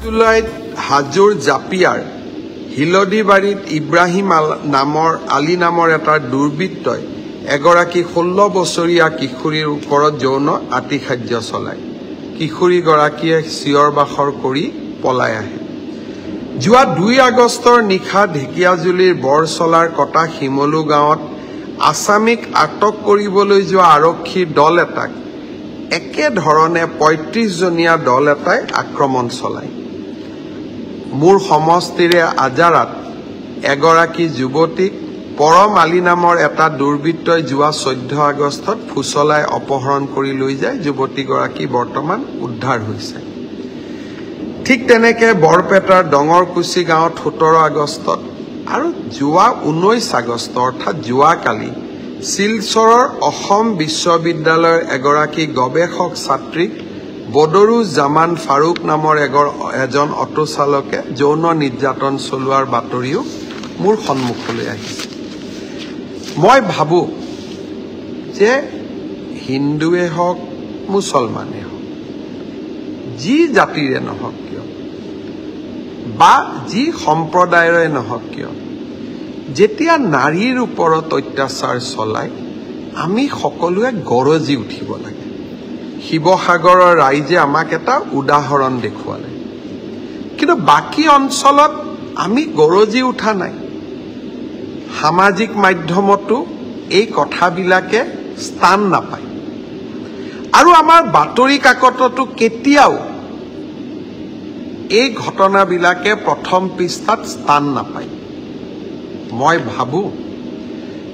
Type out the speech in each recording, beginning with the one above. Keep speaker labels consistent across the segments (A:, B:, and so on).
A: জুলাইত হাজোৰ জাপিয়াৰ হিলদিবাৰীত ইব্ৰাহিম আলী নামৰ এটা দুৰ্বৃত্তই এগৰাকী 16 বছৰীয়া কিশোৰীৰ ওপৰত যৌন আতিশায্য চলায়। কিশোৰীগৰাকীয়ে চিঞৰ বাখৰ কৰি পলাই আহে। যোৱা 2 আগষ্টৰ নিশা ঢেকিয়াজুলিৰ বৰচলাৰ কটা শিমলু গাঁৱত আছামীক আটক কৰিবলৈ যোৱা আৰক্ষীৰ দল এটাক একেধৰণে 35জনীয়া দল এটাই আক্ৰমণ চলায়। মোৰ সমষ্টিৰে আজাৰাত এগৰাকী যুৱতীক পৰম আলী নামৰ এটা দুৰ্বৃত্তই যোৱা 14 আগষ্টত ফুচলাই অপহৰণ কৰি লৈ যায়। যুৱতীগৰাকী বৰ্তমান উদ্ধাৰ হৈছে। ঠিক তেনেকৈ বৰপেটাৰ ডঙৰকুচি গাঁৱত 17 আগষ্টত আৰু যোৱা 19 আগষ্ট অৰ্থাৎ যোৱাকালি শিলচৰৰ অসম বিশ্ববিদ্যালয়ৰ এগৰাকী গৱেষক ছাত্ৰীক বদৰু জামান ফাৰুক নামৰ এজন অটো চালকে যৌন নিৰ্যাতন চলোৱাৰ বাতৰিও মোৰ সন্মুখলৈ আহিছে। মই ভাবোঁ যে হিন্দুৱে হওক মুছলমানে হওক যি জাতিৰে নহওক কিয় বা যি সম্প্ৰদায়ৰে নহওক কিয় যেতিয়া নাৰীৰ ওপৰত অত্যাচাৰ চলায় আমি সকলোৱে গৰজি উঠিব লাগে। শিৱসাগৰৰ ৰাইজে আমাক এটা উদাহৰণ দেখুৱালে, কিন্তু বাকী অঞ্চলত আমি গৰজি উঠা নাই। সামাজিক মাধ্যমতো এই কথাবিলাকে স্থান নাপায় আৰু আমাৰ বাতৰি কাকততো কেতিয়াও এই ঘটনাবিলাকে প্ৰথম পৃষ্ঠাত স্থান নাপায়। মই ভাবোঁ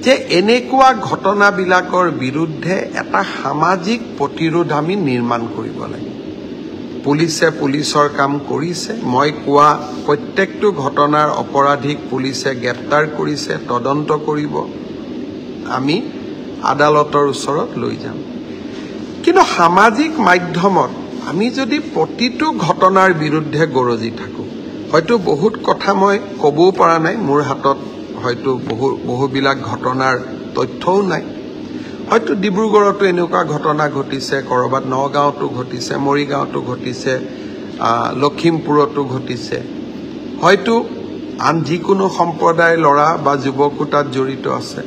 A: যে এনেকুৱা ঘটনাবিলাকৰ বিৰুদ্ধে এটা সামাজিক প্ৰতিৰোধ আমি নিৰ্মাণ কৰিব লাগে। পুলিচে পুলিচৰ কাম কৰিছে। মই কোৱা প্ৰত্যেকটো ঘটনাৰ অপৰাধীক পুলিচে গ্ৰেপ্তাৰ কৰিছে, তদন্ত কৰিব, আমি আদালতৰ ওচৰত লৈ যাম। কিন্তু সামাজিক মাধ্যমত আমি যদি প্ৰতিটো ঘটনাৰ বিৰুদ্ধে গৰজি থাকোঁ, হয়তো বহুত কথা মই ক'বও পৰা নাই, মোৰ হাতত হয়তো বহুবিলাক ঘটনাৰ তথ্যও নাই। হয়তো ডিব্ৰুগড়তো এনেকুৱা ঘটনা ঘটিছে, ক'ৰবাত নগাঁৱতো ঘটিছে, মৰিগাঁৱতো ঘটিছে, লখিমপুৰতো ঘটিছে, হয়তো আন যিকোনো সম্প্ৰদায়ৰ ল'ৰা বা যুৱকো তাত জড়িত আছে।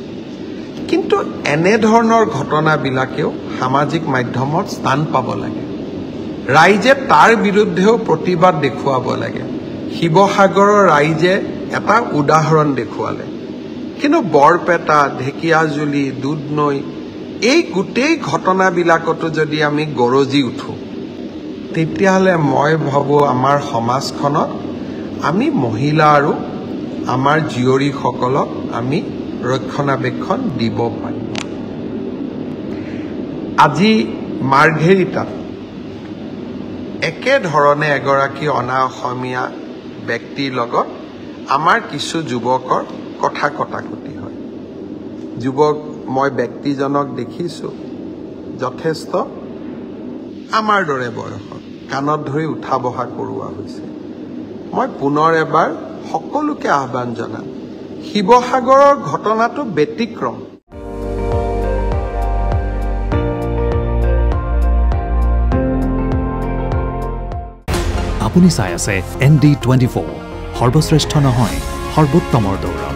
A: কিন্তু এনেধৰণৰ ঘটনাবিলাকেও সামাজিক মাধ্যমত স্থান পাব লাগে। ৰাইজে তাৰ বিৰুদ্ধেও প্ৰতিবাদ দেখুৱাব লাগে। শিৱসাগৰৰ ৰাইজে এটা উদাহৰণ দেখুৱালে, কিন্তু বৰপেটা, ঢেকিয়াজুলি, দুধনৈ এই গোটেই ঘটনাবিলাকতো যদি আমি গৰজি উঠোঁ, তেতিয়াহ'লে মই ভাবোঁ আমাৰ সমাজখনত আমি মহিলা আৰু আমাৰ জীয়ৰীসকলক আমি ৰক্ষণাবেক্ষণ দিব পাৰিম। আজি মাৰ্ঘেৰিটাত একেধৰণে এগৰাকী অনা অসমীয়া ব্যক্তিৰ লগত আমাৰ কিছু যুৱকৰ কথা কটাকটি হয়। মই ব্যক্তিজনক দেখিছোঁ যথেষ্ট আমাৰ দৰে বয়সত, কাণত ধৰি উঠা বহা কৰোৱা হৈছে। মই পুনৰ এবাৰ সকলোকে আহ্বান জনাম, শিৱসাগৰৰ ঘটনাটো ব্যতিক্ৰম।
B: আপুনি চাই আছে ND24, সৰ্বশ্ৰেষ্ঠ নহয়, সৰ্বোত্তমৰ দৌৰ।